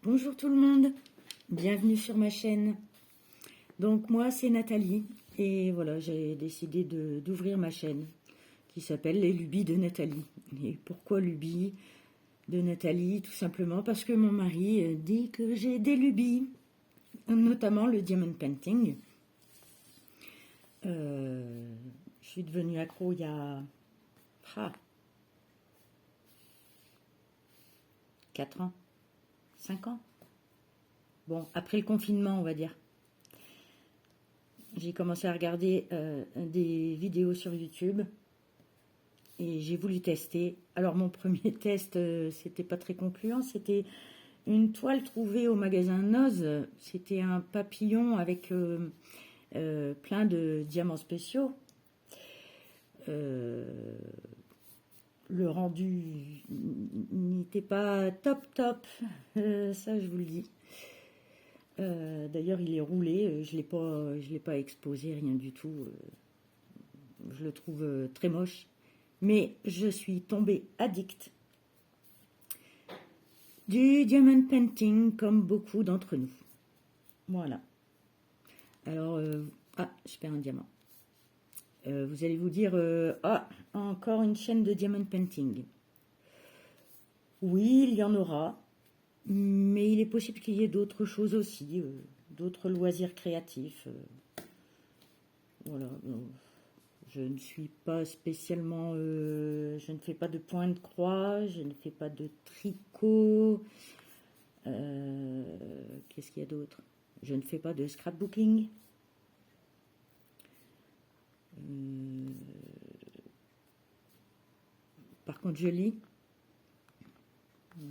Bonjour tout le monde, bienvenue sur ma chaîne. Donc moi c'est Nathalie et voilà, j'ai décidé d'ouvrir ma chaîne qui s'appelle Les Lubies de Nathalie. Et pourquoi lubies de Nathalie? Tout simplement parce que mon mari dit que j'ai des lubies, notamment le diamond painting. Je suis devenue accro il y a 4 ans, 5 ans. Bon, après le confinement, on va dire. J'ai commencé à regarder des vidéos sur YouTube et j'ai voulu tester. Alors mon premier test, c'était pas très concluant. C'était une toile trouvée au magasin Noz. C'était un papillon avec plein de diamants spéciaux. Le rendu n'était pas top, ça je vous le dis. D'ailleurs, il est roulé, je l'ai pas exposé, rien du tout. Je le trouve très moche. Mais je suis tombée addict du diamond painting, comme beaucoup d'entre nous. Voilà. Alors, je perds un diamant. Vous allez vous dire, encore une chaîne de diamond painting. Oui, il y en aura. Mais il est possible qu'il y ait d'autres choses aussi, d'autres loisirs créatifs. Voilà. Je ne suis pas spécialement... je ne fais pas de point de croix, je ne fais pas de tricot. Qu'est-ce qu'il y a d'autre? Je ne fais pas de scrapbooking. Par contre, je lis.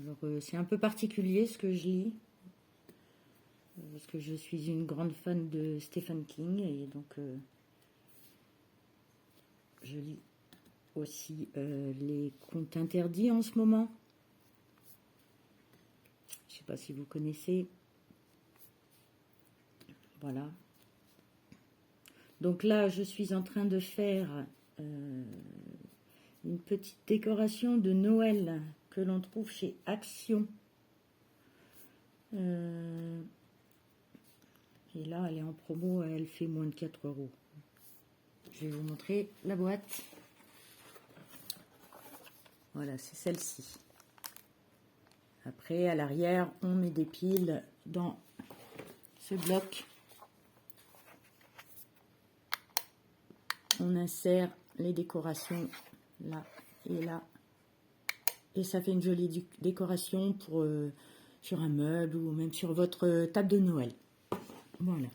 Alors, c'est un peu particulier ce que je lis, parce que je suis une grande fan de Stephen King, et donc je lis aussi les contes interdits en ce moment. Je ne sais pas si vous connaissez. Voilà. Donc là, je suis en train de faire une petite décoration de Noël que l'on trouve chez Action. Et là, elle est en promo, elle fait moins de 4 €. Je vais vous montrer la boîte. Voilà, c'est celle-ci. Après, à l'arrière, on met des piles dans ce bloc. On insère les décorations là et là. Et ça fait une jolie décoration pour, sur un meuble ou même sur votre table de Noël. Voilà.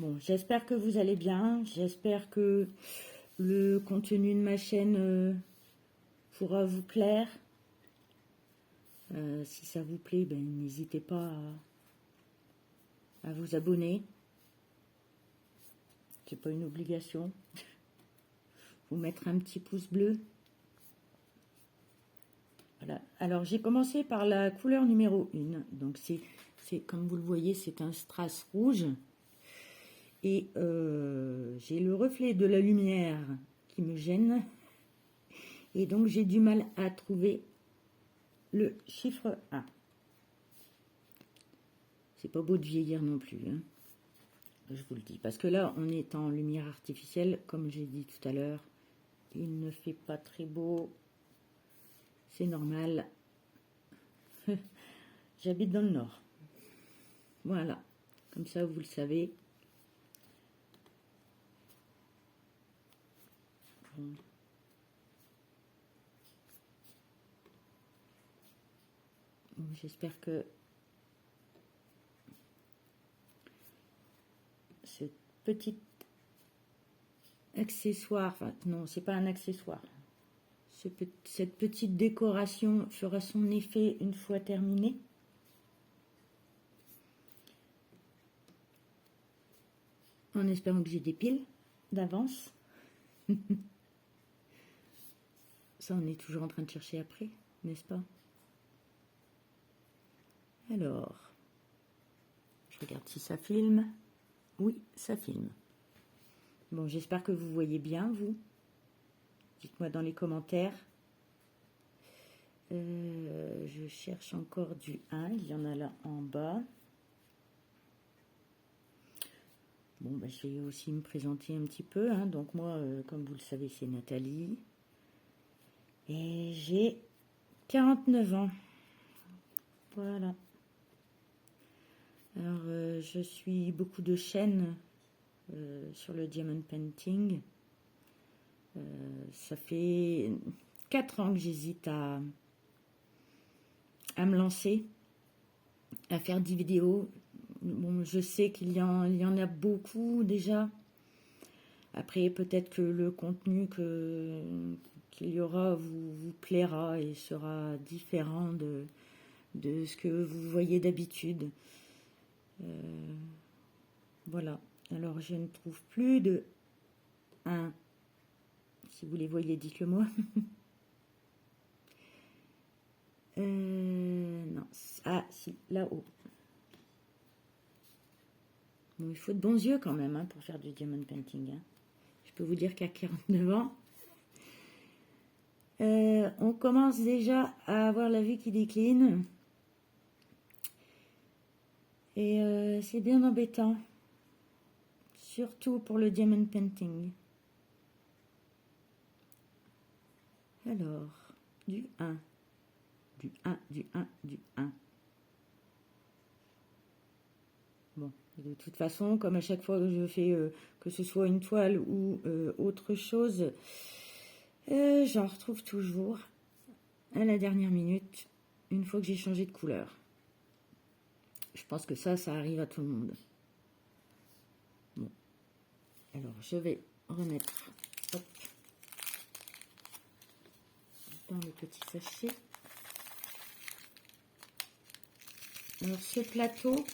Bon, j'espère que vous allez bien. J'espère que le contenu de ma chaîne pourra vous plaire. Si ça vous plaît, ben, n'hésitez pas à vous abonner. C'est pas une obligation. Vous mettre un petit pouce bleu. Voilà. Alors, j'ai commencé par la couleur numéro 1. Donc, c'est comme vous le voyez, c'est un strass rouge. Et j'ai le reflet de la lumière qui me gêne. Et donc, j'ai du mal à trouver le chiffre 1. C'est pas beau de vieillir non plus, hein. Je vous le dis. Parce que là, on est en lumière artificielle, comme j'ai dit tout à l'heure. Il ne fait pas très beau. C'est normal. J'habite dans le nord. Voilà. Comme ça, vous le savez. Bon. J'espère que ce petit accessoire, enfin non, c'est pas un accessoire. Cette petite décoration fera son effet une fois terminée. En espérant que j'ai des piles d'avance. Ça, on est toujours en train de chercher après, n'est-ce pas? Alors, je regarde si ça filme. Oui, ça filme. Bon, j'espère que vous voyez bien, vous. Dites-moi dans les commentaires. Je je cherche encore du 1. Il y en a là en bas. Bon, bah, je vais aussi me présenter un petit peu. Hein. Donc moi, comme vous le savez, c'est Nathalie. Et j'ai 49 ans. Voilà. Alors, je suis beaucoup de chaînes sur le diamond painting. Ça fait 4 ans que j'hésite à me lancer, à faire 10 vidéos. Bon, je sais qu'il y en a beaucoup déjà. Après, peut-être que le contenu qu'il y aura vous plaira et sera différent de ce que vous voyez d'habitude. Voilà. Alors, je ne trouve plus de 1. Si vous les voyez, dites-le moi. Non. Ah, si, là-haut. Bon, il faut de bons yeux quand même hein, pour faire du diamond painting. Hein. Je peux vous dire qu'à 49 ans, on commence déjà à avoir la vue qui décline. Et c'est bien embêtant. Surtout pour le diamond painting. Alors, du 1. Du 1, du 1, du 1. Bon, de toute façon, comme à chaque fois que je fais, que ce soit une toile ou autre chose, j'en retrouve toujours à la dernière minute, une fois que j'ai changé de couleur. Je pense que ça arrive à tout le monde. Bon, alors je vais remettre hop, dans le petit sachet. Alors ce plateau,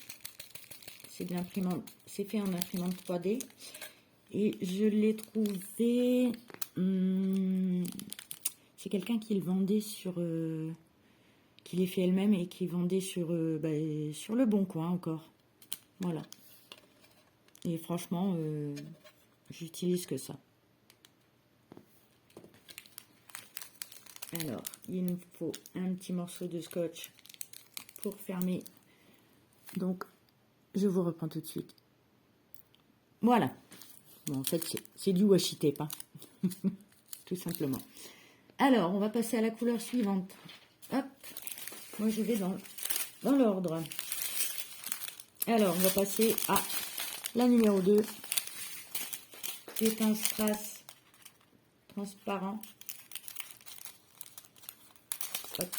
c'est fait en imprimante 3D et je l'ai trouvé. C'est quelqu'un qui le vendait sur, qui l'ait fait elle-même et qui vendait sur le Bon Coin encore. Voilà. Et franchement, j'utilise que ça. Alors, il nous faut un petit morceau de scotch pour fermer. Donc, je vous reprends tout de suite. Voilà. Bon, en fait, c'est du washi tape, hein. Tout simplement. Alors, on va passer à la couleur suivante. Hop. Moi, je vais dans l'ordre. Alors, on va passer à la numéro 2. C'est un strass transparent. Hop.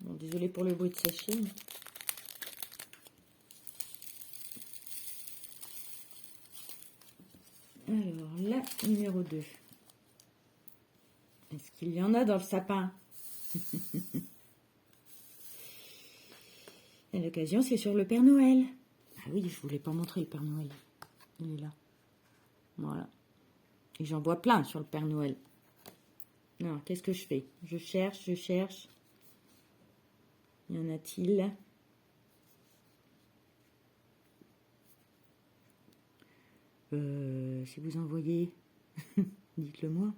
Bon, désolé pour le bruit de sachet. Alors, la numéro 2. Est-ce qu'il y en a dans le sapin? À l'occasion, c'est sur le Père Noël. Ah oui, je voulais pas montrer le Père Noël. Il est là. Voilà. Et j'en vois plein sur le Père Noël. Alors, qu'est-ce que je fais? Je cherche. Y en a-t-il? Si vous en voyez, dites-le moi.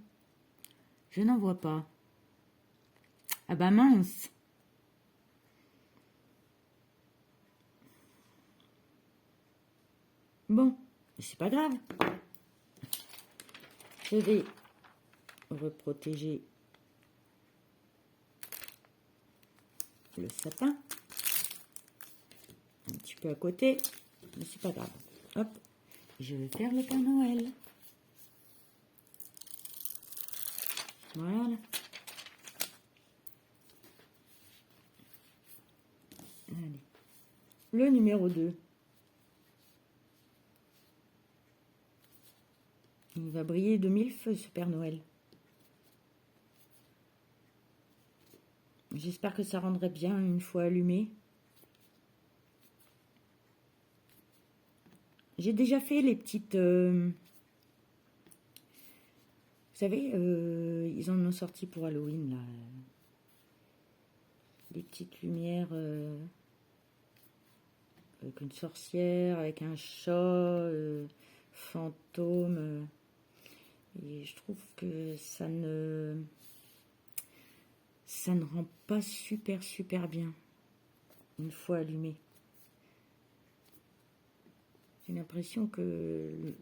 Je n'en vois pas. Ah bah mince. Bon, c'est pas grave. Je vais reprotéger le sapin. Un petit peu à côté, mais c'est pas grave. Hop, je vais faire le Père Noël. Voilà. Allez. Le numéro 2. Il va briller de 1000 feux, ce Père Noël. J'espère que ça rendrait bien une fois allumé. J'ai déjà fait les petites... vous savez, ils en ont sorti pour Halloween, là. Des petites lumières... avec une sorcière, avec un chat, fantôme... Et je trouve que ça ne rend pas super bien une fois allumé. J'ai l'impression que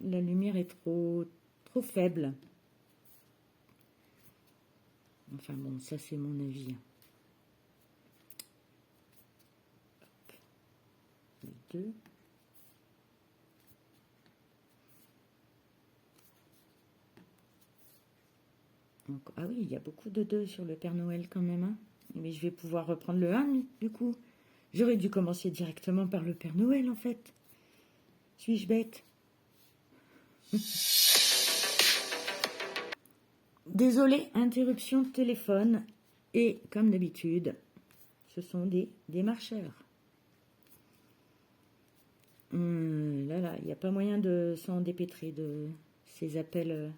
la lumière est trop faible. Enfin bon, ça c'est mon avis. Les deux. Donc, ah oui, il y a beaucoup de 2 sur le Père Noël quand même. Hein. Mais je vais pouvoir reprendre le 1 du coup. J'aurais dû commencer directement par le Père Noël en fait. Suis-je bête? Désolé, interruption de téléphone. Et comme d'habitude, ce sont des démarcheurs. Là, il n'y a pas moyen de s'en dépêtrer de ces appels.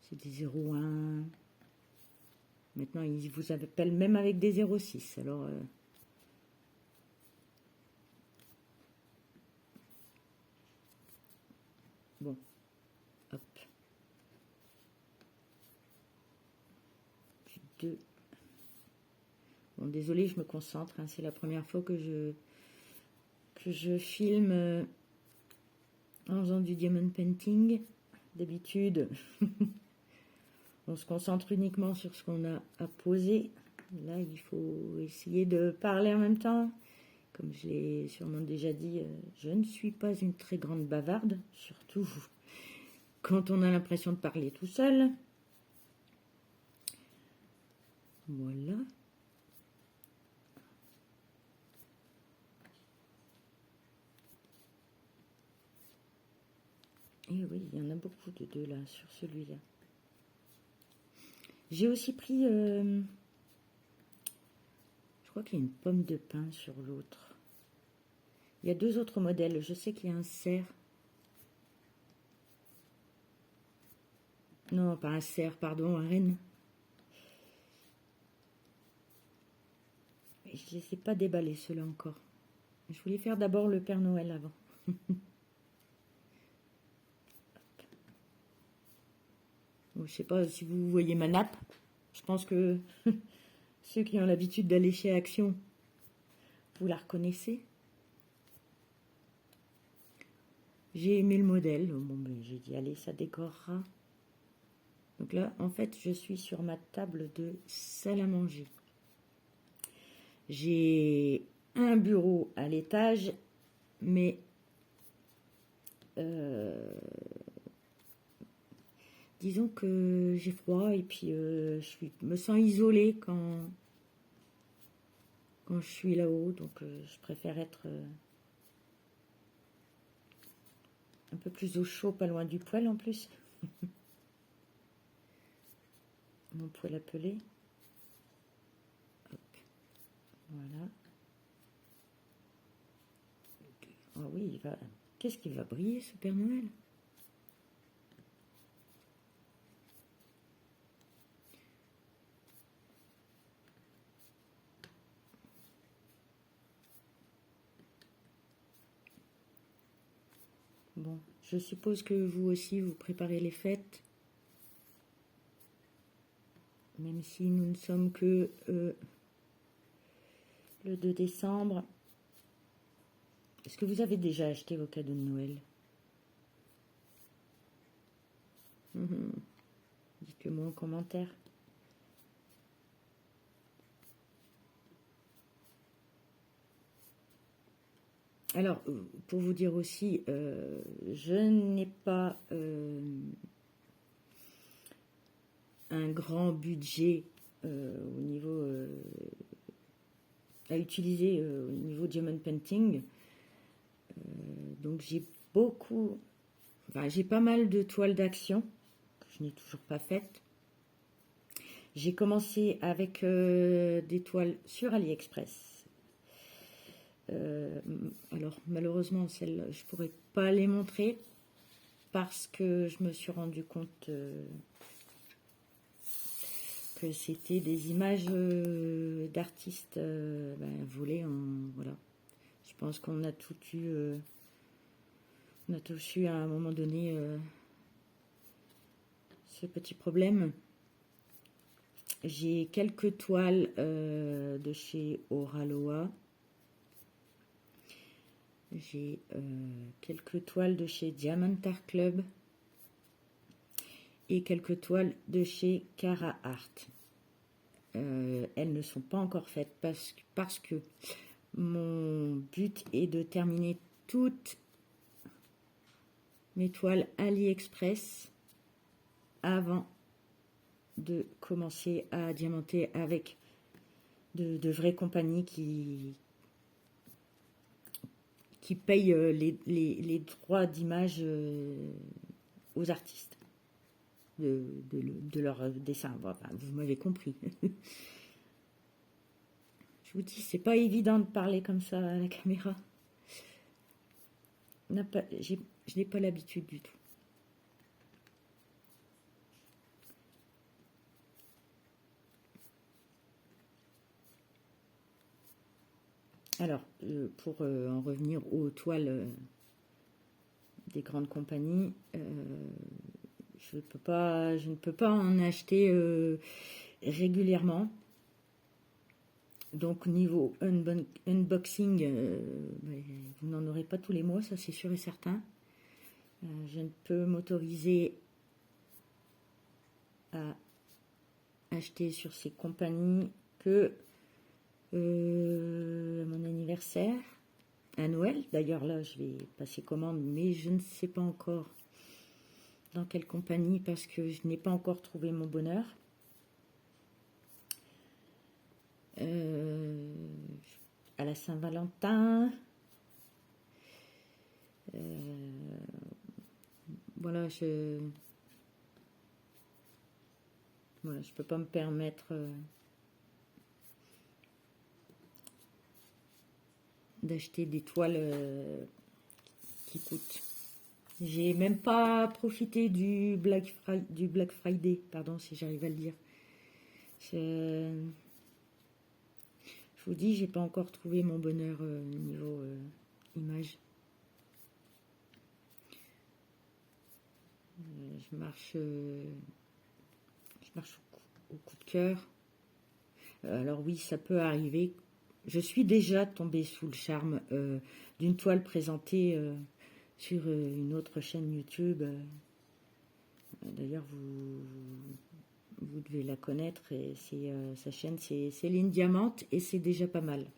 C'est des 01. Maintenant, ils vous appellent même avec des 06. Alors, bon, hop. 2. Bon, désolé, je me concentre. Hein, c'est la première fois que je filme en faisant du diamond painting. D'habitude, on se concentre uniquement sur ce qu'on a à poser. Là, il faut essayer de parler en même temps. Comme je l'ai sûrement déjà dit, je ne suis pas une très grande bavarde, surtout quand on a l'impression de parler tout seul. Voilà. Et oui, il y en a beaucoup de 2 là, sur celui-là. J'ai aussi pris... je crois qu'il y a une pomme de pin sur l'autre. Il y a 2 autres modèles. Je sais qu'il y a un cerf. Non, pas un cerf, pardon, un renne. Je ne les ai pas déballés, ceux-là encore. Je voulais faire d'abord le Père Noël avant. Bon, je ne sais pas si vous voyez ma nappe. Je pense que ceux qui ont l'habitude d'aller chez Action, vous la reconnaissez. J'ai aimé le modèle. Bon, ben, j'ai dit, allez, ça décorera. Donc là, en fait, je suis sur ma table de salle à manger. J'ai un bureau à l'étage, mais disons que j'ai froid et puis je me sens isolée quand je suis là-haut, donc je préfère être un peu plus au chaud, pas loin du poêle en plus. Mon poêle à peler. Hop. Voilà. Ah oui, il va. Qu'est-ce qu'il va briller ce Père Noël? Bon, je suppose que vous aussi, vous préparez les fêtes. Même si nous ne sommes que le 2 décembre. Est-ce que vous avez déjà acheté vos cadeaux de Noël? Dites-le moi en commentaire. Alors, pour vous dire aussi, je n'ai pas un grand budget au niveau à utiliser au niveau diamond painting. Donc j'ai j'ai pas mal de toiles d'action que je n'ai toujours pas faites. J'ai commencé avec des toiles sur AliExpress. Alors malheureusement celles je pourrais pas les montrer parce que je me suis rendu compte que c'était des images d'artistes volées voilà. Je pense qu'on a tous eu à un moment donné ce petit problème. J'ai quelques toiles de chez Oraloa. J'ai quelques toiles de chez Diamond Art Club. Et quelques toiles de chez Cara Art. Elles ne sont pas encore faites parce que mon but est de terminer toutes mes toiles AliExpress avant de commencer à diamanter avec de vraies compagnies qui payent les droits d'image aux artistes de leur dessin. Enfin, vous m'avez compris. Je vous dis, c'est pas évident de parler comme ça à la caméra. Je n'ai pas l'habitude du tout. Alors, pour en revenir aux toiles des grandes compagnies, je ne peux pas en acheter régulièrement. Donc, niveau unboxing, vous n'en aurez pas tous les mois, ça c'est sûr et certain. Je ne peux m'autoriser à acheter sur ces compagnies que à mon anniversaire, à Noël. D'ailleurs, là, je vais passer commande, mais je ne sais pas encore dans quelle compagnie parce que je n'ai pas encore trouvé mon bonheur. À la Saint-Valentin. Voilà, je peux pas me permettre d'acheter des toiles qui coûtent. J'ai même pas profité du Black Friday, pardon si j'arrive à le dire. Je vous dis, j'ai pas encore trouvé mon bonheur niveau image. Je marche au coup de cœur. Alors oui, ça peut arriver. Je suis déjà tombée sous le charme d'une toile présentée sur une autre chaîne YouTube. D'ailleurs, vous devez la connaître. Et sa chaîne, c'est Céline Diamant et c'est déjà pas mal.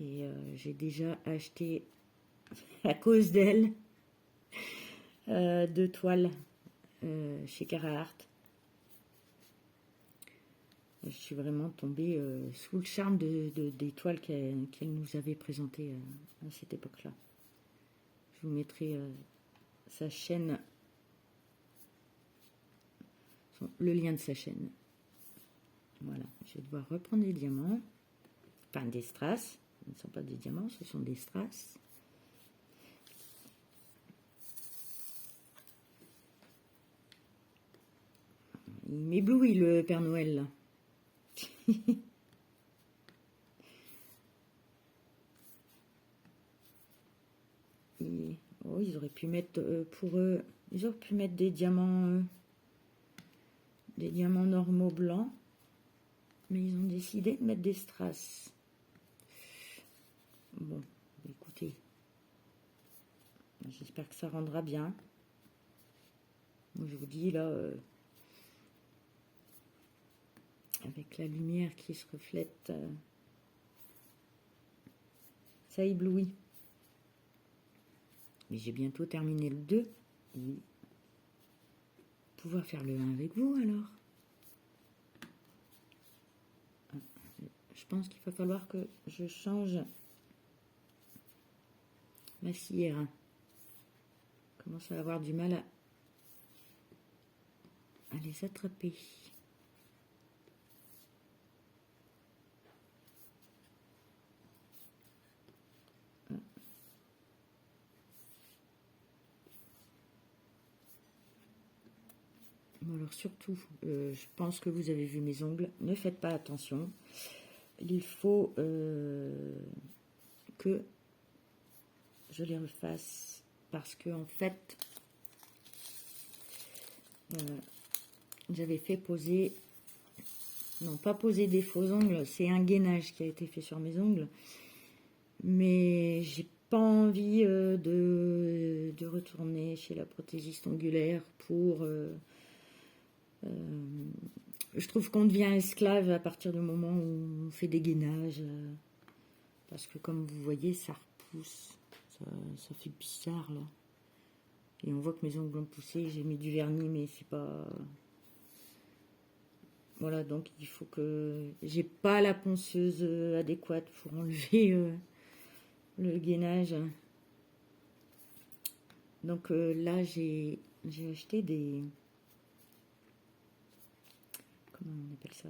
Et j'ai déjà acheté, à cause d'elle, 2 toiles chez Cara Art. Je suis vraiment tombée sous le charme des toiles qu'elle nous avait présentées à cette époque-là. Je vous mettrai sa chaîne, le lien de sa chaîne. Voilà, je vais devoir reprendre des diamants, enfin des strass. Ce ne sont pas des diamants, ce sont des strass. Il m'éblouit le Père Noël là. Oh, ils auraient pu mettre pour eux, ils auraient pu mettre des diamants normaux blancs, mais ils ont décidé de mettre des strass. Bon, écoutez, j'espère que ça rendra bien. Moi, je vous dis là, avec la lumière qui se reflète, ça éblouit. Mais j'ai bientôt terminé le 2. Oui. Pouvoir faire le 1 avec vous alors. Je pense qu'il va falloir que je change ma cire. Je commence à avoir du mal à les attraper. Bon, alors surtout, je pense que vous avez vu mes ongles, ne faites pas attention. Il faut que je les refasse parce que en fait, j'avais fait poser, non pas poser des faux ongles, c'est un gainage qui a été fait sur mes ongles, mais j'ai pas envie de retourner chez la prothésiste ongulaire pour... je trouve qu'on devient esclave à partir du moment où on fait des gainages, parce que comme vous voyez, ça repousse, ça fait bizarre là. Et on voit que mes ongles ont poussé, j'ai mis du vernis, mais c'est pas... Voilà, donc il faut que... J'ai pas la ponceuse adéquate pour enlever le gainage. Donc là, j'ai acheté des... Comment on appelle ça?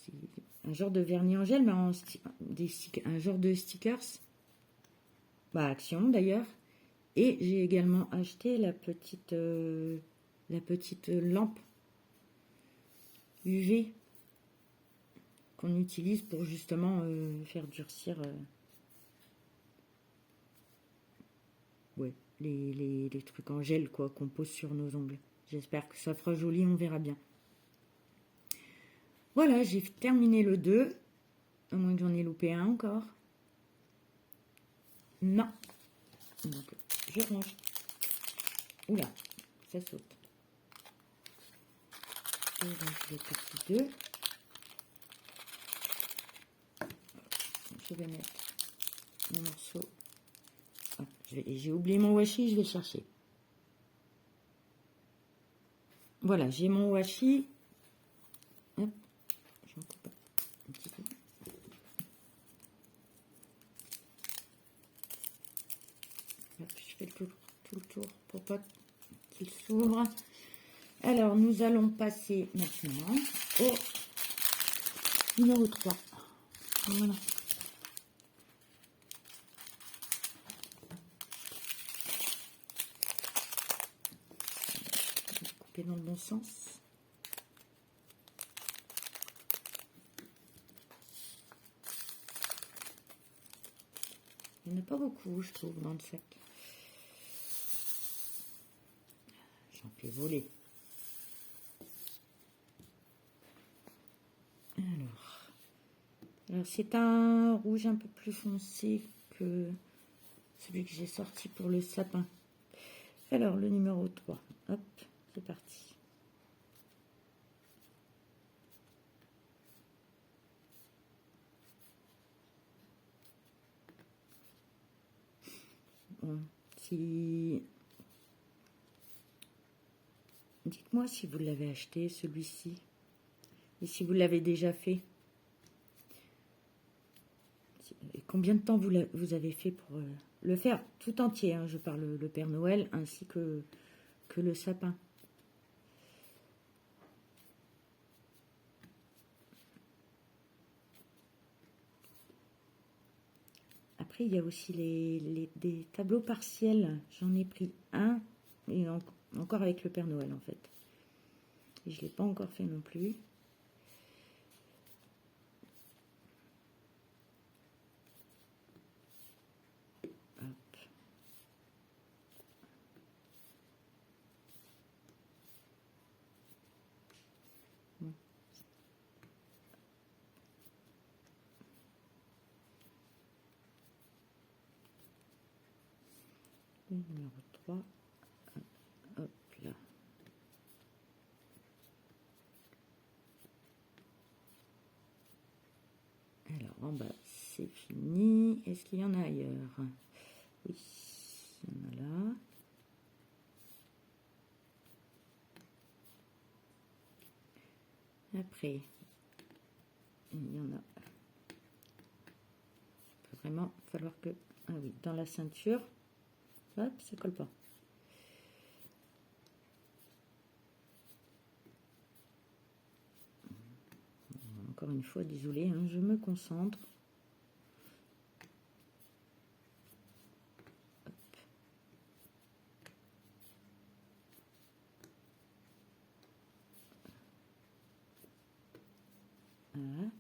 C'est un genre de vernis en gel, mais un genre de stickers. Bah, Action d'ailleurs. Et j'ai également acheté la petite lampe UV qu'on utilise pour justement faire durcir ouais, les trucs en gel quoi qu'on pose sur nos ongles. J'espère que ça fera joli, on verra bien. Voilà, j'ai terminé le 2, à moins que j'en ai loupé un encore. Non. Donc, je range. Oula, ça saute. Je range le petit 2. Je vais mettre mon morceau. Ah, j'ai oublié mon washi, je vais le chercher. Voilà, j'ai mon washi. Hop, j'en coupe un petit peu. Hop, je fais tout le tour pour pas qu'il s'ouvre. Alors, nous allons passer maintenant au numéro 3. Voilà. Couper dans le bon sens. Il n'y en a pas beaucoup, je trouve, dans le sac. J'en fais voler. Alors c'est un rouge un peu plus foncé que celui que j'ai sorti pour le sapin. Alors le numéro 3, hop, c'est parti. Bon, dites-moi si vous l'avez acheté celui-ci et si vous l'avez déjà fait. Et combien de temps vous avez fait pour le faire tout entier, hein, je parle le Père Noël ainsi que le sapin. Après, il y a aussi des tableaux partiels. J'en ai pris un, et encore avec le Père Noël, en fait. Et je ne l'ai pas encore fait non plus. Hop. Bon. Le numéro 3. Hop là. Alors, en bas, c'est fini. Est-ce qu'il y en a ailleurs? Oui, il y en a là. Après, il y en a. Il va vraiment falloir que... Ah oui, dans la ceinture. Hop, ça colle pas. Encore une fois, désolé, hein, je me concentre. Hop. Voilà.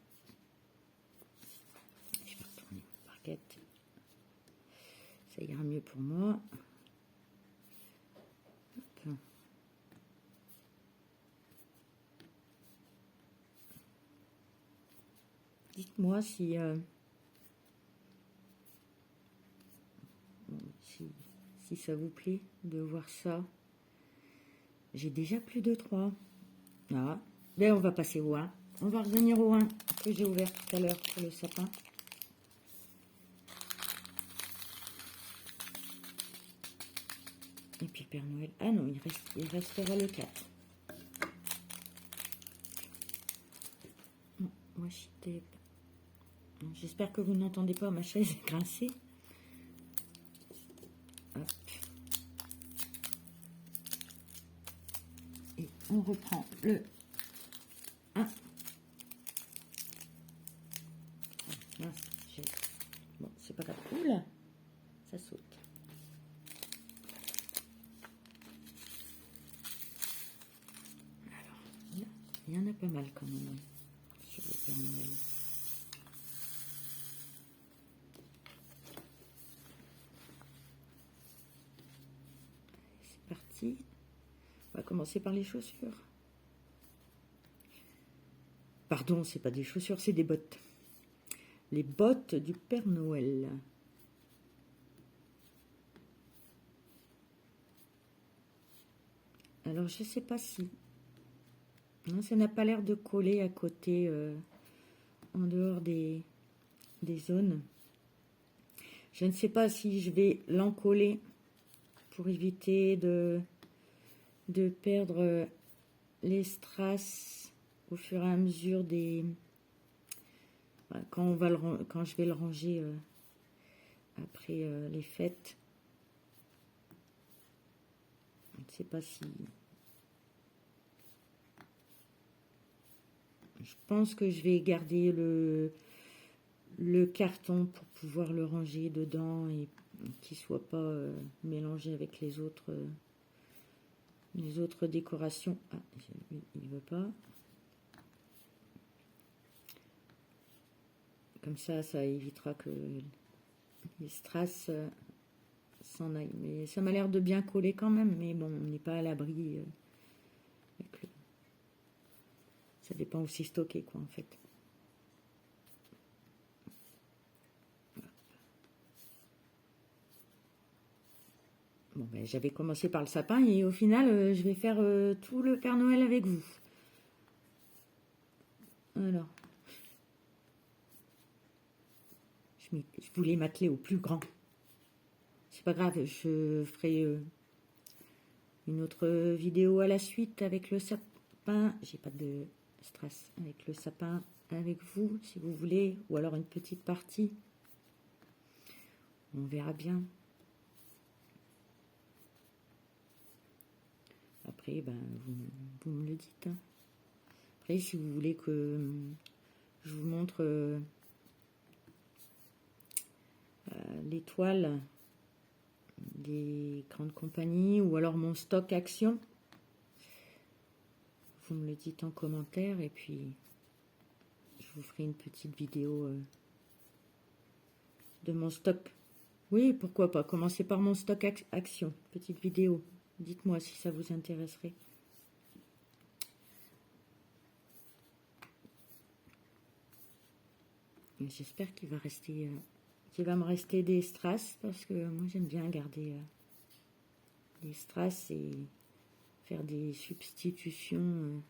Je vais retourner mon parquette. Ça ira mieux pour moi. Hop. Dites-moi si, si ça vous plaît de voir ça. J'ai déjà plus de 3. Ah, ben on va passer au 1. On va revenir au 1 que j'ai ouvert tout à l'heure pour le sapin. Et puis le Père Noël. Ah non, il restera le 4. Washi tape. J'espère que vous n'entendez pas ma chaise grincer. Hop. Et on reprend le 1. Bon, c'est pas grave. Oula, ça saute. Alors, il y en a pas mal quand même sur le Père Noël. C'est parti. On va commencer par les chaussures. Pardon, c'est pas des chaussures, c'est des bottes. Les bottes du Père Noël. Alors, je sais pas si... Non, ça n'a pas l'air de coller à côté, en dehors des zones. Je ne sais pas si je vais l'encoller pour éviter de perdre les strass au fur et à mesure des... Quand je vais le ranger après les fêtes. Je ne sais pas si... Je pense que je vais garder le carton pour pouvoir le ranger dedans et qu'il ne soit pas mélangé avec les autres décorations. Ah, il ne veut pas. Comme ça évitera que les strass s'en aillent. Mais ça m'a l'air de bien coller quand même. Mais bon, on n'est pas à l'abri. Ça dépend où c'est stocké, quoi, en fait. Bon, ben, j'avais commencé par le sapin et au final, je vais faire tout le Père Noël avec vous. Alors. Je voulais m'atteler au plus grand. C'est pas grave, je ferai une autre vidéo à la suite avec le sapin. J'ai pas de stress avec le sapin avec vous, si vous voulez, ou alors une petite partie. On verra bien. Après, ben, vous me le dites. Hein. Après, si vous voulez que je vous montre les toiles des grandes compagnies ou alors mon stock action, vous me le dites en commentaire et puis je vous ferai une petite vidéo de mon stock. Oui, pourquoi pas, commencer par mon stock action, petite vidéo. Dites-moi si ça vous intéresserait. J'espère qu'il va rester, qu'il va me rester des strass parce que moi j'aime bien garder les strass et faire des substitutions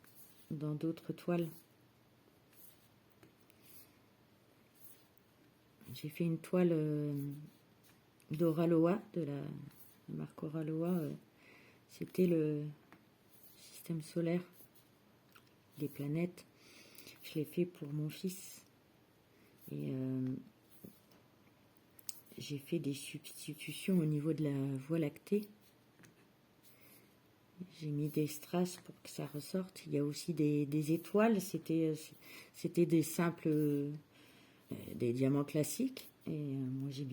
dans d'autres toiles. J'ai fait une toile d'Oraloa, de la marque Oraloa. C'était le système solaire des planètes. Je l'ai fait pour mon fils. Et j'ai fait des substitutions au niveau de la Voie lactée. J'ai mis des strass pour que ça ressorte. Il y a aussi des étoiles. C'était des simples... des diamants classiques. Et moi, j'ai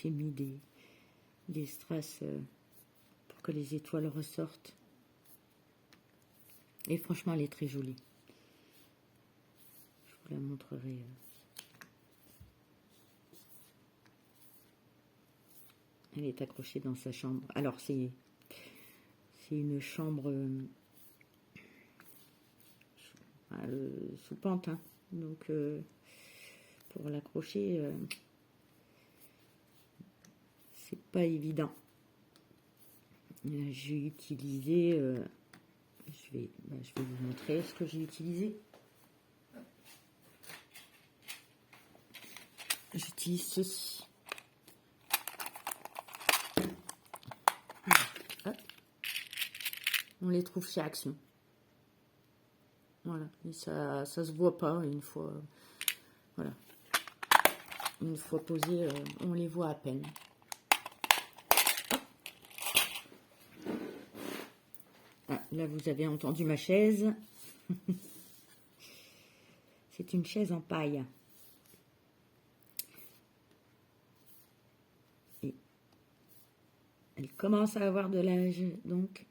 mis des strass pour que les étoiles ressortent. Et franchement, elle est très jolie. Je vous la montrerai. Elle est accrochée dans sa chambre. Alors, c'est une chambre sous pente. Hein. Donc, pour l'accrocher, c'est pas évident. J'ai utilisé, je vais vous montrer ce que j'ai utilisé. J'utilise ceci. Hop. On les trouve chez Action. Voilà, et ça se voit pas une fois. Voilà. Une fois posés, on les voit à peine. Ah, là, vous avez entendu ma chaise. C'est une chaise en paille. Et elle commence à avoir de l'âge, donc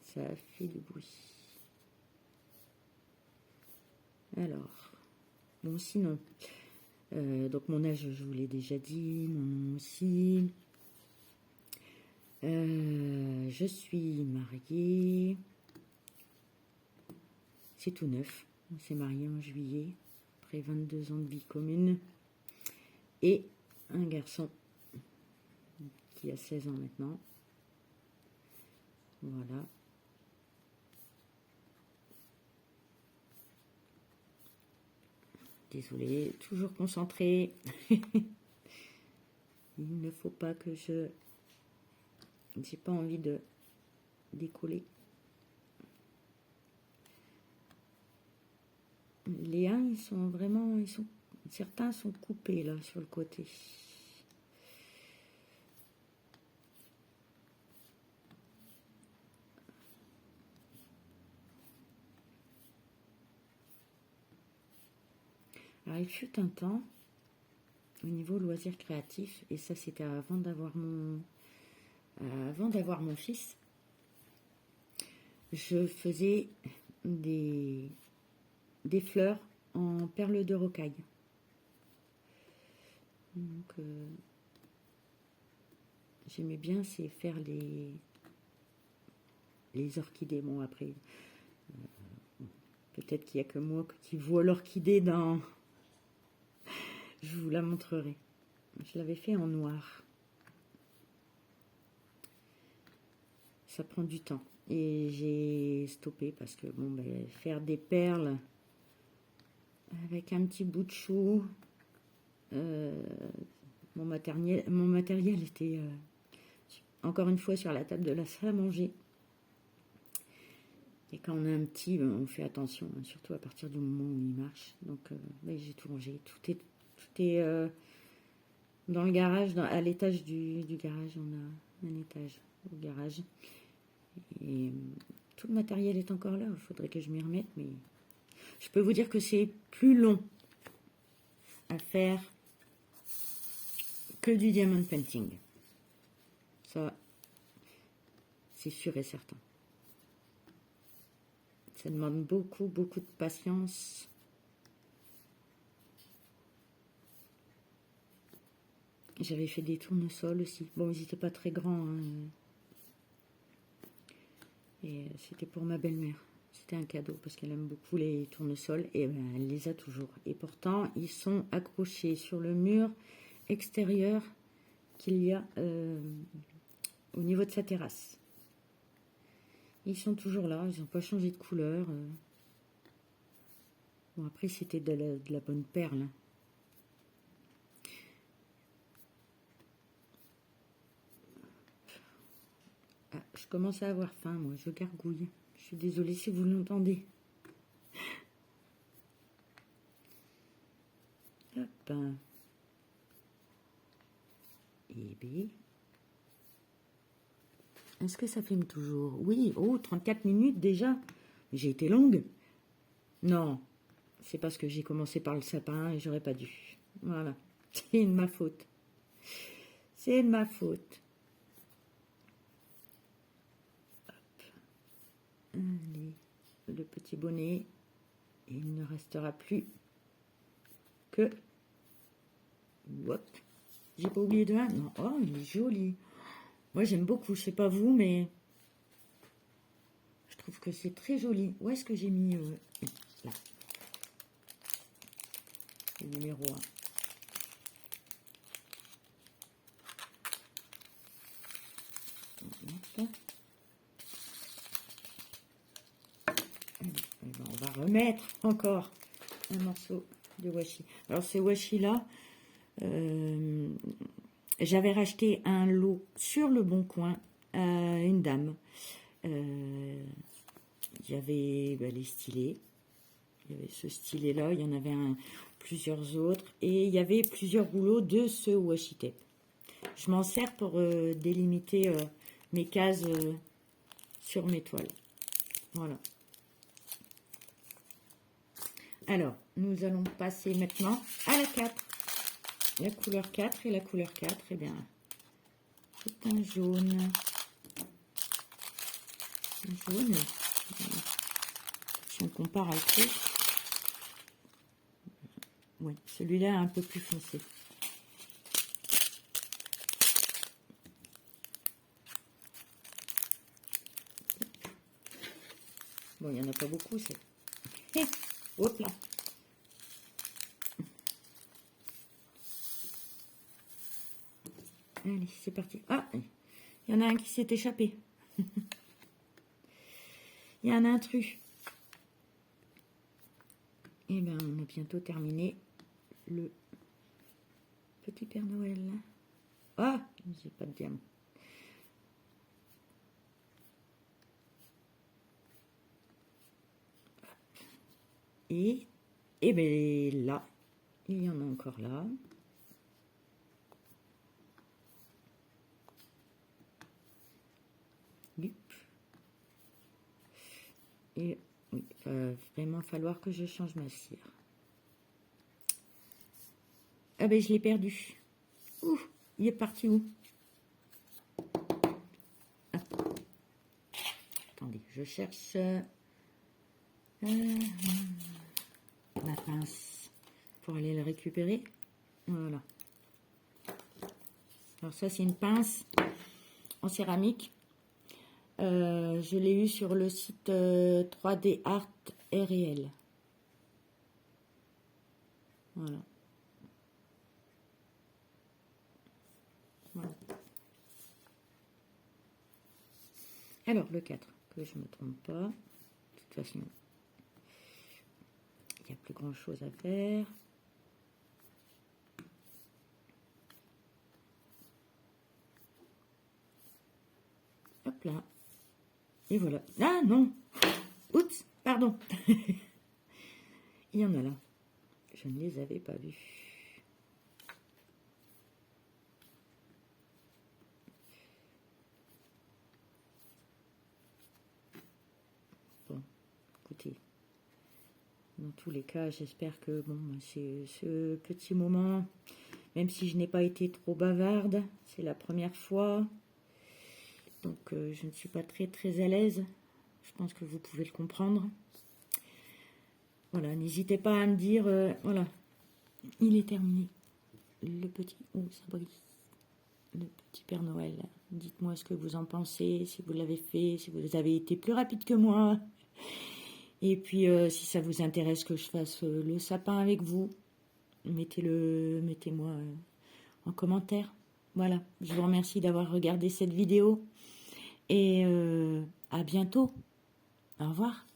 ça fait du bruit. Alors, bon, sinon, donc mon âge, je vous l'ai déjà dit, mon nom aussi. Je suis mariée. C'est tout neuf. On s'est marié en juillet, après 22 ans de vie commune. Et un garçon qui a 16 ans maintenant. Voilà. Désolée, toujours concentrée. Il ne faut pas que je... J'ai pas envie de décoller. Les uns, ils sont vraiment... certains sont coupés là sur le côté. Alors, il fut un temps, au niveau loisirs créatifs, et ça c'était avant d'avoir mon fils, je faisais des fleurs en perles de rocaille. Donc, j'aimais bien, c'est faire les orchidées. Bon, après, peut-être qu'il n'y a que moi qui vois l'orchidée dans... Je vous la montrerai. Je l'avais fait en noir. Ça prend du temps. Et j'ai stoppé parce que, bon, ben, faire des perles avec un petit bout de chou, mon matériel était encore une fois sur la table de la salle à manger. Et quand on a un petit, on fait attention, hein, surtout à partir du moment où il marche. Donc, ben, j'ai tout rangé. Tout est dans le garage, à l'étage du garage. On a un étage au garage. Et tout le matériel est encore là. Il faudrait que je m'y remette, mais je peux vous dire que c'est plus long à faire que du diamond painting. Ça, c'est sûr et certain. Ça demande beaucoup de patience. J'avais fait des tournesols aussi. Bon, ils n'étaient pas très grands, hein. Et c'était pour ma belle-mère. C'était un cadeau parce qu'elle aime beaucoup les tournesols et ben, elle les a toujours. Et pourtant, ils sont accrochés sur le mur extérieur qu'il y a au niveau de sa terrasse. Ils sont toujours là, ils n'ont pas changé de couleur. Bon, après, c'était de la bonne perle. Ah, je commence à avoir faim, moi, je gargouille. Je suis désolée si vous l'entendez. Hop. Et bien... Est-ce que ça filme toujours? Oui, oh, 34 minutes déjà. J'ai été longue. Non, c'est parce que j'ai commencé par le sapin et j'aurais pas dû. Voilà, c'est de ma faute. C'est de ma faute. Hop. Allez, le petit bonnet. Et il ne restera plus que... Hop. J'ai pas oublié de un. Non, oh, il est joli. Moi, j'aime beaucoup. Je sais pas vous, mais... Je trouve que c'est très joli. Où est-ce que j'ai mis... Là. le numéro 1. On va remettre encore un morceau de washi. Alors ce washi là, j'avais racheté un lot sur le Bon Coin à une dame. Il y avait les stylés. Il y avait ce stylet là, il y en avait plusieurs autres. Et il y avait plusieurs rouleaux de ce washi tape. Je m'en sers pour délimiter mes cases sur mes toiles. Voilà. Alors, nous allons passer maintenant à la 4. La couleur 4 et la couleur 4, eh bien, c'est un jaune. Un jaune. Si on compare à l'autre, oui, celui-là est un peu plus foncé. Bon, il n'y en a pas beaucoup, c'est... Hop là. Allez, c'est parti. Ah, il y en a un qui s'est échappé. Il y a un intrus. Et bien, on a bientôt terminé le petit Père Noël. Ah, j'ai pas de diamant. Et bien là, il y en a encore là. Et oui, il va vraiment falloir que je change ma cire. Ah ben, je l'ai perdu. Ouh, il est parti où? Ah. Attendez, je cherche ma pince pour aller le récupérer. Voilà. Alors ça, c'est une pince en céramique. Je l'ai eu sur le site 3D Art RL. Voilà. Voilà. Alors, le 4, que je ne me trompe pas. De toute façon, il n'y a plus grand chose à faire. Hop là. Et voilà. Ah non! Oups, pardon. Il y en a là. Je ne les avais pas vus. Bon, écoutez. Dans tous les cas, j'espère que bon, c'est ce petit moment, même si je n'ai pas été trop bavarde, c'est la première fois. Donc, je ne suis pas très à l'aise. Je pense que vous pouvez le comprendre. Voilà, n'hésitez pas à me dire, voilà, il est terminé. Le petit, oh, ça brille. Le petit Père Noël. Dites-moi ce que vous en pensez, si vous l'avez fait, si vous avez été plus rapide que moi. Et puis, si ça vous intéresse que je fasse le sapin avec vous, mettez-moi en commentaire. Voilà, je vous remercie d'avoir regardé cette vidéo. Et à bientôt. Au revoir.